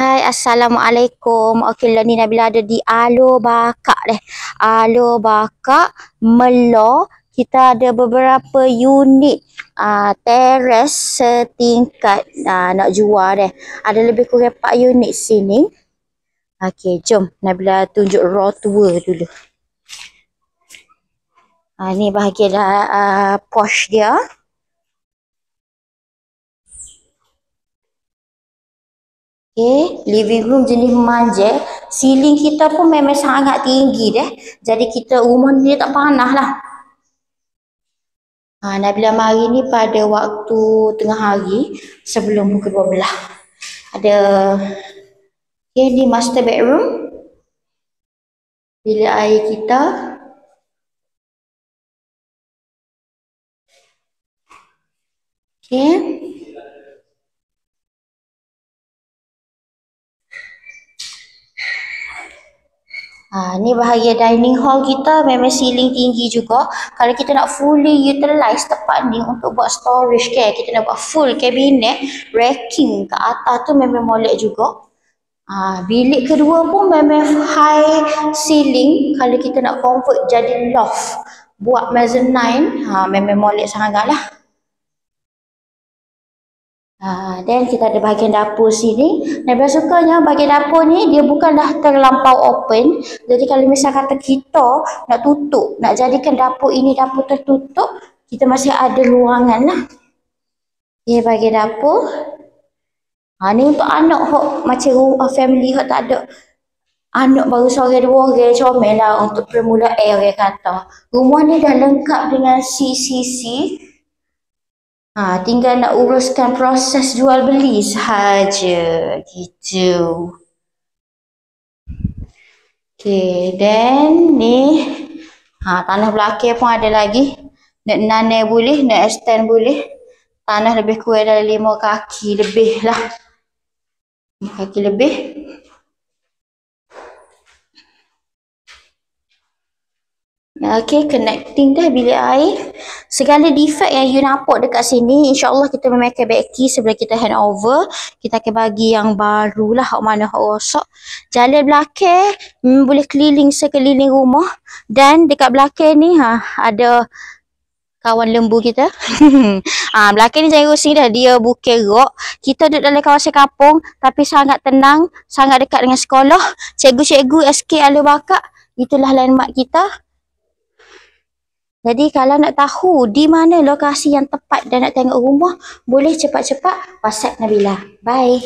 Hai, Assalamualaikum. Okey, lah ni Nabila ada di Alor Bakak deh. Alor Bakak, Melo. Kita ada beberapa unit teres setingkat nak jual deh. Ada lebih kurang 4 unit sini. Okey, jom Nabila tunjuk raw tour dulu. Ni bahagian posh dia. Okay, living room jenis manja. Ceiling kita pun memang sangat tinggi deh. Jadi kita rumah ni tak panas lah. Nabila mari ni pada waktu tengah hari sebelum pukul 12. Ada ni master bedroom. Bilik air kita. Okay. Ni bahagian dining hall kita memang ceiling tinggi juga. Kalau kita nak fully utilize tempat ni untuk buat storage ke, kita nak buat full cabinet, racking ke atas tu memang molek juga. Bilik kedua pun memang high ceiling. Kalau kita nak convert jadi loft, buat mezzanine, memang molek sangat lah. Dan kita ada bahagian dapur sini. Nabila sukanya bahagian dapur ni dia bukanlah terlampau open. Jadi kalau misal kata kita nak tutup, nak jadikan dapur ini dapur tertutup, kita masih ada ruangan lah. Okay, bahagian dapur. Ni untuk anak hok macam family hok tak ada anak baru seorang dua orang, comel lah untuk permulaan orang kata. Rumah ni dah lengkap dengan CCC. Tinggal nak uruskan proses jual beli sahaja gitu. Okay, then ni tanah belakang pun ada lagi. Nak nanai boleh, nak extend boleh. Tanah lebih kurang dalam 5 kaki lebih lah. 5 kaki lebih. Okay, connecting dah bilik air. Segala defect yang you nampak dekat sini, insyaAllah kita memakai baiki sebelum kita hand over. Kita akan bagi yang baru lah, hak mana hak rosak. Jalan belakang boleh keliling sekeliling rumah. Dan dekat belakang ni ada kawan lembu kita. Belakang ni jangan rusing dah, dia bukan rock. Kita duduk dalam kawasan kampung tapi sangat tenang, sangat dekat dengan sekolah. Cikgu-cikgu SK Alor Bakak, itulah landmark kita. Jadi kalau nak tahu di mana lokasi yang tepat dan nak tengok rumah, boleh cepat-cepat WhatsApp Nabila. Bye.